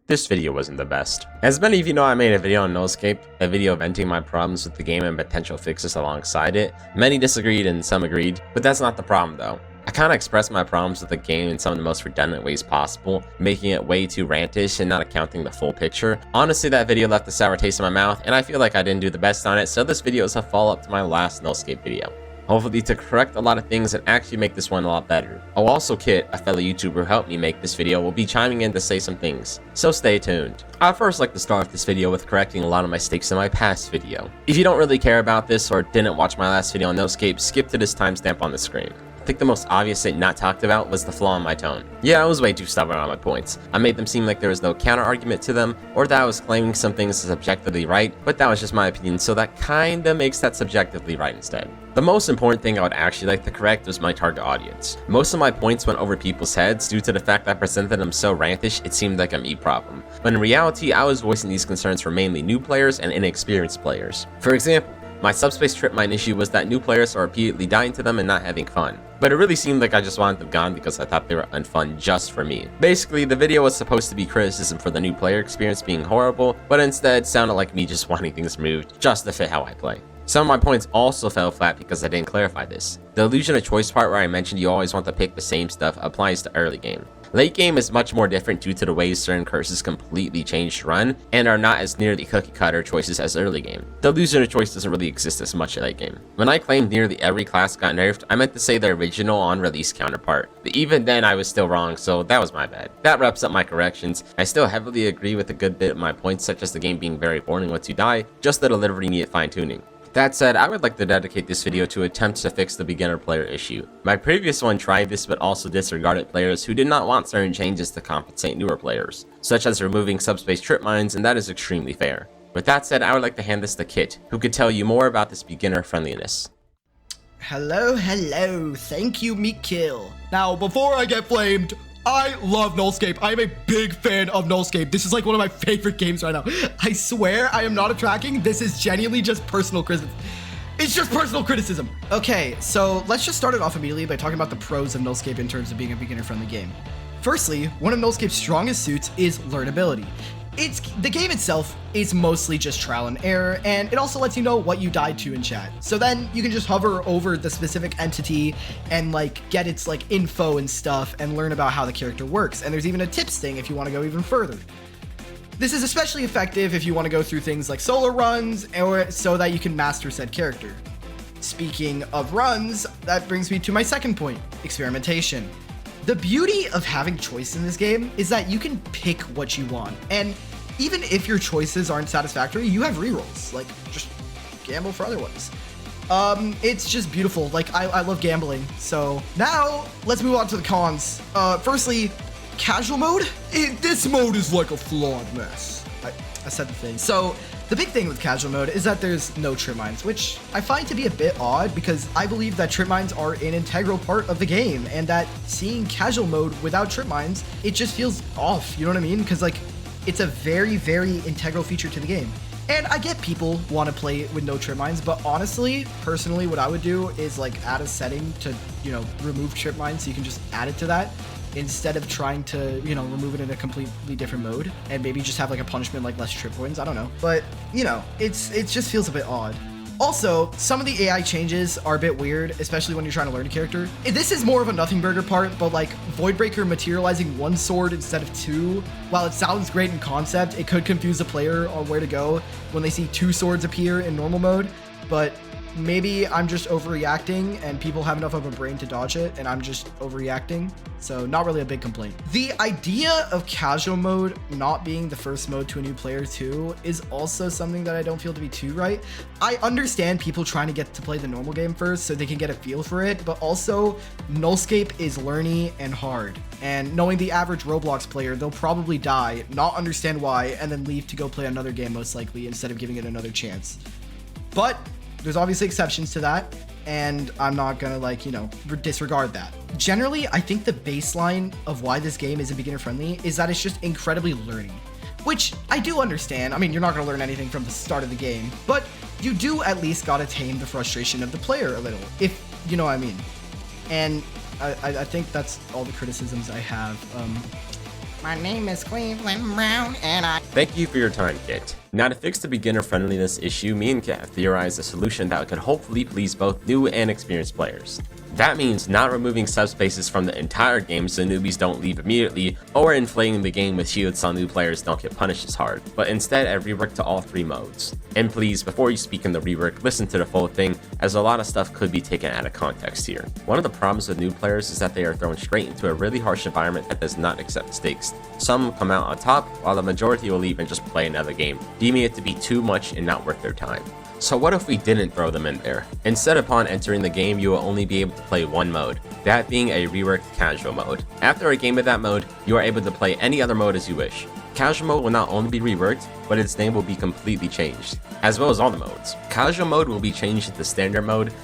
This video wasn't the best. As many of you know, I made a video on Nullscape, a video venting my problems with the game and potential fixes alongside it. Many disagreed and some agreed, but that's not the problem though. I kinda expressed my problems with the game in some of the most redundant ways possible, making it way too rantish and not accounting the full picture. Honestly, that video left a sour taste in my mouth, and I feel like I didn't do the best on it, so this video is a follow-up to my last Nullscape video. Hopefully to correct a lot of things and actually make this one a lot better. Oh, also Kit, a fellow YouTuber who helped me make this video, will be chiming in to say some things, so stay tuned. I'd first like to start off this video with correcting a lot of mistakes in my past video. If you don't really care about this or didn't watch my last video on Nullscape, skip to this timestamp on the screen. I think the most obvious thing not talked about was the flaw in my tone. Yeah, I was way too stubborn on my points. I made them seem like there was no counter argument to them, or that I was claiming some things as objectively right, but that was just my opinion, so that kinda makes that subjectively right instead. The most important thing I would actually like to correct was my target audience. Most of my points went over people's heads due to the fact that I presented them so rantish it seemed like a me problem. But in reality, I was voicing these concerns for mainly new players and inexperienced players. For example, my subspace trip mine issue was that new players are repeatedly dying to them and not having fun. But it really seemed like I just wanted them gone because I thought they were unfun just for me. Basically, the video was supposed to be criticism for the new player experience being horrible, but instead sounded like me just wanting things removed just to fit how I play. Some of my points also fell flat because I didn't clarify this. The illusion of choice part where I mentioned you always want to pick the same stuff applies to early game. Late game is much more different due to the ways certain curses completely change to run and are not as nearly cookie cutter choices as early game. The illusion of choice doesn't really exist as much in late game. When I claimed nearly every class got nerfed, I meant to say the original on release counterpart. But even then I was still wrong, so that was my bad. That wraps up my corrections. I still heavily agree with a good bit of my points, such as the game being very boring once you die, just that it'll literally need fine tuning. That said, I would like to dedicate this video to attempts to fix the beginner player issue. My previous one tried this but also disregarded players who did not want certain changes to compensate newer players, such as removing subspace trip mines, and that is extremely fair. With that said, I would like to hand this to Kit, who could tell you more about this beginner friendliness. Hello, thank you, Meatkill. Now, before I get flamed, I love Nullscape. I am a big fan of Nullscape. This is like one of my favorite games right now. I swear I am not attracting. This is genuinely just personal criticism. It's just personal criticism. Okay, so let's just start it off immediately by talking about the pros of Nullscape in terms of being a beginner-friendly game. Firstly, one of Nullscape's strongest suits is learnability. The game itself is mostly just trial and error, and it also lets you know what you died to in chat. So then you can just hover over the specific entity and like get its like info and stuff and learn about how the character works. And there's even a tips thing if you want to go even further. This is especially effective if you want to go through things like solo runs or so that you can master said character. Speaking of runs, that brings me to my second point, experimentation. The beauty of having choice in this game is that you can pick what you want, and even if your choices aren't satisfactory, you have rerolls, like just gamble for other ones. It's just beautiful. Like I love gambling. So now let's move on to the cons. Firstly, casual mode. This mode is like a flawed mess. I said the thing. So the big thing with casual mode is that there's no trip mines, which I find to be a bit odd because I believe that trip mines are an integral part of the game, and that seeing casual mode without trip mines, it just feels off, you know what I mean? Because like, it's a very, very integral feature to the game. And I get people want to play with no trip mines, but honestly, personally, what I would do is like add a setting to, you know, remove trip mines so you can just add it to that, instead of trying to, you know, remove it in a completely different mode and maybe just have like a punishment like less trip points. I don't know. But, you know, it just feels a bit odd. Also, some of the AI changes are a bit weird, especially when you're trying to learn a character. This is more of a nothing burger part, but like Voidbreaker materializing one sword instead of two, while it sounds great in concept, it could confuse the player on where to go when they see two swords appear in normal mode. But maybe I'm just overreacting and people have enough of a brain to dodge it and I'm just overreacting. So not really a big complaint. The idea of casual mode not being the first mode to a new player too is also something that I don't feel to be too right. I understand people trying to get to play the normal game first so they can get a feel for it, but also Nullscape is learny and hard. And knowing the average Roblox player, they'll probably die, not understand why, and then leave to go play another game most likely instead of giving it another chance. But there's obviously exceptions to that, and I'm not gonna like, you know, disregard that. Generally, I think the baseline of why this game isn't beginner friendly is that it's just incredibly learning, which I do understand. I mean, you're not gonna learn anything from the start of the game, but you do at least gotta tame the frustration of the player a little, if you know what I mean. And I think that's all the criticisms I have. My name is Cleveland Brown, and I... Thank you for your time, Kit. Now, to fix the beginner friendliness issue, me and Kit have theorized a solution that could hopefully please both new and experienced players. That means not removing subspaces from the entire game so newbies don't leave immediately, or inflating the game with shields so new players don't get punished as hard, but instead a rework to all 3 modes. And please, before you speak in the rework, listen to the full thing, as a lot of stuff could be taken out of context here. One of the problems with new players is that they are thrown straight into a really harsh environment that does not accept mistakes. Some come out on top, while the majority will leave and just play another game, deeming it to be too much and not worth their time. So what if we didn't throw them in there? Instead, upon entering the game, you will only be able to play one mode, that being a reworked casual mode. After a game of that mode, you are able to play any other mode as you wish. Casual mode will not only be reworked, but its name will be completely changed, as well as all the modes. Casual mode will be changed into standard mode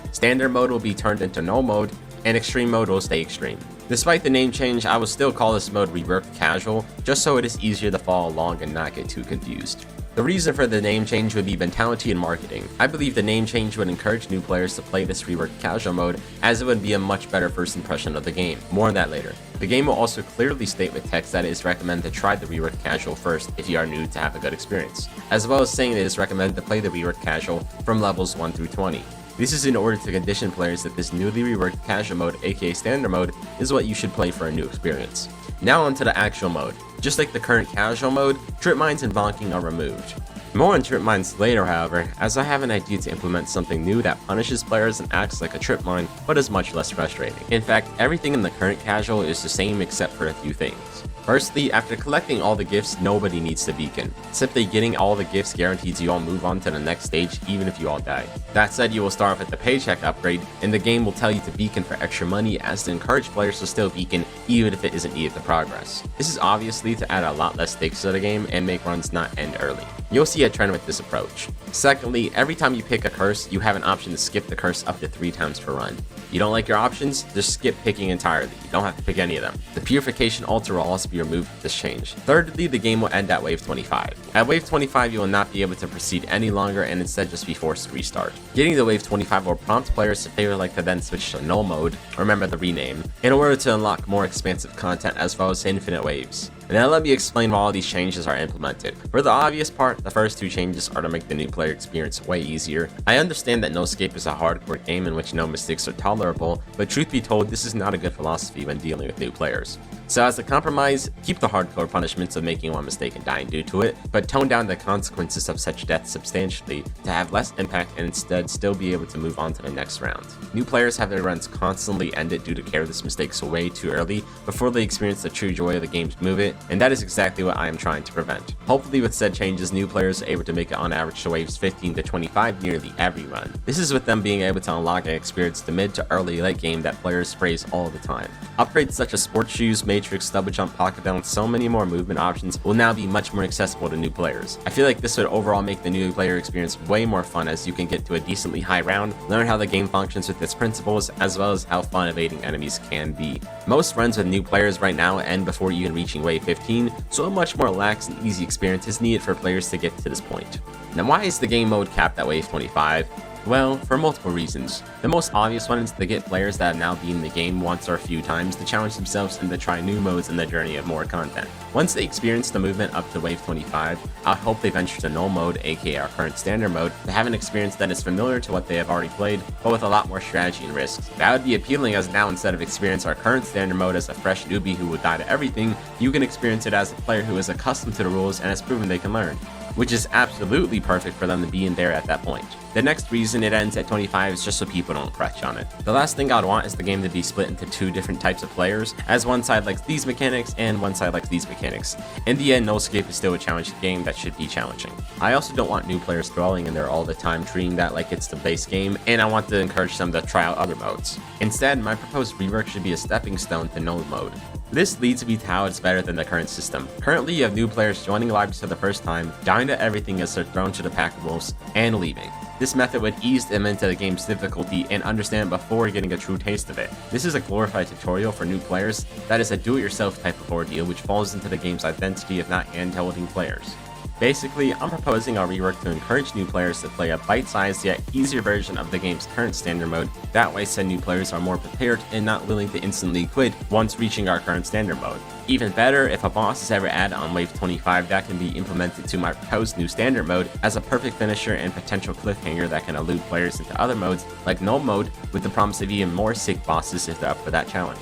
will be turned into no mode, and extreme mode will stay extreme. Despite the name change, I will still call this mode reworked casual, just so it is easier to follow along and not get too confused. The reason for the name change would be mentality and marketing. I believe the name change would encourage new players to play this reworked casual mode, as it would be a much better first impression of the game. More on that later. The game will also clearly state with text that it is recommended to try the reworked casual first if you are new to have a good experience, as well as saying that it is recommended to play the reworked casual from levels 1 through 20. This is in order to condition players that this newly reworked casual mode, aka standard mode, is what you should play for a new experience. Now onto the actual mode. Just like the current casual mode, trip mines and bonking are removed. More on trip mines later, however, as I have an idea to implement something new that punishes players and acts like a trip mine, but is much less frustrating. In fact, everything in the current casual is the same except for a few things. Firstly, after collecting all the gifts, nobody needs to beacon. Simply getting all the gifts guarantees you all move on to the next stage even if you all die. That said, you will start off at the paycheck upgrade, and the game will tell you to beacon for extra money as to encourage players to still beacon even if it isn't needed to progress. This is obviously to add a lot less stakes to the game and make runs not end early. You'll see a trend with this approach. Secondly, every time you pick a curse, you have an option to skip the curse up to 3 times per run. You don't like your options? Just skip picking entirely. You don't have to pick any of them. The purification altar will also be removed with this change. Thirdly, the game will end at wave 25. At wave 25, you will not be able to proceed any longer and instead just be forced to restart. Getting to wave 25 will prompt players if they would like to then switch to null mode, remember the rename, in order to unlock more expansive content as well as infinite waves. Now let me explain why all these changes are implemented. For the obvious part, the first 2 changes are to make the new player experience way easier. I understand that Nullscape is a hardcore game in which no mistakes are tolerable, but truth be told, this is not a good philosophy when dealing with new players. So as a compromise, keep the hardcore punishments of making one mistake and dying due to it, but tone down the consequences of such deaths substantially to have less impact and instead still be able to move on to the next round. New players have their runs constantly ended due to careless mistakes way too early before they experience the true joy of the game's movement, and that is exactly what I am trying to prevent. Hopefully with said changes, new players are able to make it on average to waves 15 to 25 nearly every run. This is with them being able to unlock and experience the mid to early late game that players praise all the time. Upgrades such as sports shoes, matrix, double jump, pocket down, so many more movement options will now be much more accessible to new players. I feel like this would overall make the new player experience way more fun as you can get to a decently high round, learn how the game functions with its principles, as well as how fun evading enemies can be. Most runs with new players right now end before even reaching wave 15, so a much more lax and easy experience is needed for players to get to this point. Now why is the game mode capped at wave 25? Well, for multiple reasons. The most obvious one is to get players that have now beaten the game once or a few times to challenge themselves and to try new modes in the journey of more content. Once they experience the movement up to wave 25, I hope they venture to null mode, aka our current standard mode, to have an experience that is familiar to what they have already played, but with a lot more strategy and risks. That would be appealing as now instead of experience our current standard mode as a fresh newbie who would die to everything, you can experience it as a player who is accustomed to the rules and has proven they can learn, which is absolutely perfect for them to be in there at that point. The next reason it ends at 25 is just so people don't crutch on it. The last thing I'd want is the game to be split into 2 different types of players, as one side likes these mechanics and one side likes these mechanics. In the end, Nullscape is still a challenging game that should be challenging. I also don't want new players throwing in there all the time, treating that like it's the base game, and I want to encourage them to try out other modes. Instead, my proposed rework should be a stepping stone to null mode. This leads me to how it's better than the current system. Currently, you have new players joining libraries for the first time, dying to everything as they're thrown to the pack of wolves, and leaving. This method would ease them into the game's difficulty and understand before getting a true taste of it. This is a glorified tutorial for new players that is a do-it-yourself type of ordeal which falls into the game's identity of not hand-holding players. Basically, I'm proposing a rework to encourage new players to play a bite-sized yet easier version of the game's current standard mode. That way, said new players are more prepared and not willing to instantly quit once reaching our current standard mode. Even better, if a boss is ever added on wave 25, that can be implemented to my proposed new standard mode as a perfect finisher and potential cliffhanger that can elude players into other modes like null mode, with the promise of even more sick bosses if they're up for that challenge.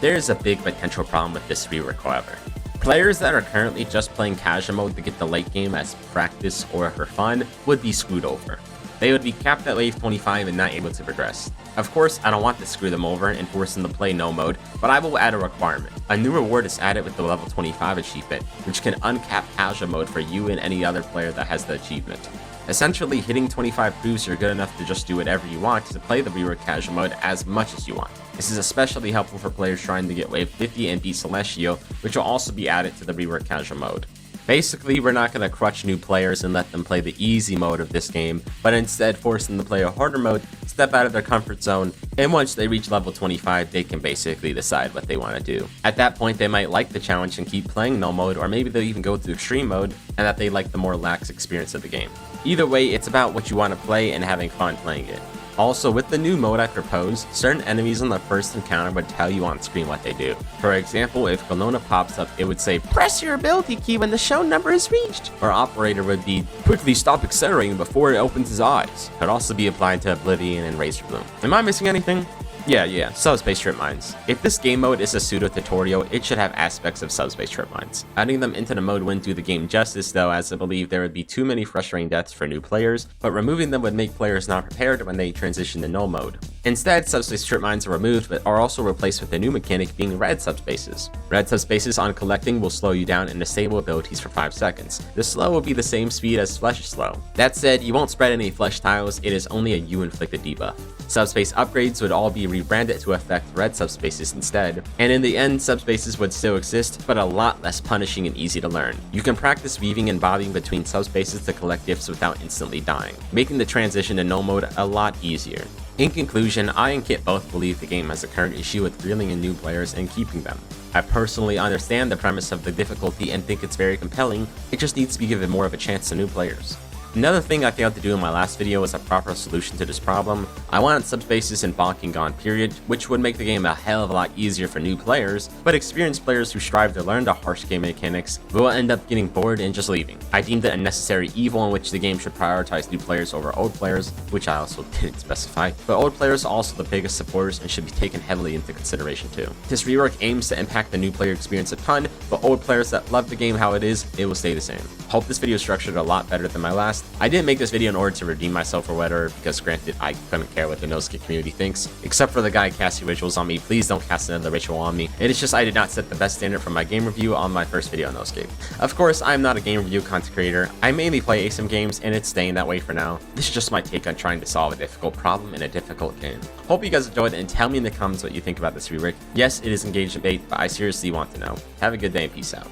There is a big potential problem with this rework, however. Players that are currently just playing casual mode to get the late game as practice or for fun would be screwed over. They would be capped at wave 25 and not able to progress. Of course, I don't want to screw them over and force them to play no mode, but I will add a requirement. A new reward is added with the level 25 achievement, which can uncap casual mode for you and any other player that has the achievement. Essentially, hitting 25 proves you're good enough to just do whatever you want to play the rework casual mode as much as you want. This is especially helpful for players trying to get wave 50 and beat Celestial, which will also be added to the rework casual mode. Basically, we're not going to crutch new players and let them play the easy mode of this game, but instead force them to play a harder mode, step out of their comfort zone, and once they reach level 25, they can basically decide what they want to do. At that point, they might like the challenge and keep playing null mode, or maybe they'll even go to extreme mode, and that they like the more lax experience of the game. Either way, it's about what you want to play and having fun playing it. Also, with the new mode I propose, certain enemies on the first encounter would tell you on screen what they do. For example, if Kelowna pops up, it would say, "Press your ability key when the shown number is reached." Or Operator would be, "Quickly stop accelerating before it opens his eyes." Could also be applied to Oblivion and Razor Bloom. Am I missing anything? Yeah, subspace trip mines. If this game mode is a pseudo-tutorial, it should have aspects of subspace trip mines. Adding them into the mode wouldn't do the game justice though, as I believe there would be too many frustrating deaths for new players, but removing them would make players not prepared when they transition to null mode. Instead, subspace trip mines are removed, but are also replaced with a new mechanic being red subspaces. Red subspaces on collecting will slow you down and disable abilities for 5 seconds. The slow will be the same speed as flesh slow. That said, you won't spread any flesh tiles, it is only a you-inflicted debuff. Subspace upgrades would all be rebranded to affect red subspaces instead, and in the end, subspaces would still exist, but a lot less punishing and easy to learn. You can practice weaving and bobbing between subspaces to collect gifts without instantly dying, making the transition to null mode a lot easier. In conclusion, I and Kit both believe the game has a current issue with reeling in new players and keeping them. I personally understand the premise of the difficulty and think it's very compelling, it just needs to be given more of a chance to new players. Another thing I failed to do in my last video was a proper solution to this problem. I wanted subspaces and bonking gone period, which would make the game a hell of a lot easier for new players, but experienced players who strive to learn the harsh game mechanics will end up getting bored and just leaving. I deemed it a necessary evil in which the game should prioritize new players over old players, which I also didn't specify, but old players are also the biggest supporters and should be taken heavily into consideration too. This rework aims to impact the new player experience a ton, but old players that love the game how it is, it will stay the same. Hope this video is structured a lot better than my last. I didn't make this video in order to redeem myself or whatever, because granted, I couldn't care what the Nullscape community thinks. Except for the guy casting rituals on me, please don't cast another ritual on me. It is just I did not set the best standard for my game review on my first video on Nullscape. Of course, I'm not a game review content creator. I mainly play ASIM games, and it's staying that way for now. This is just my take on trying to solve a difficult problem in a difficult game. Hope you guys enjoyed, and tell me in the comments what you think about this rework. Yes, it is engagement bait, but I seriously want to know. Have a good day and peace out.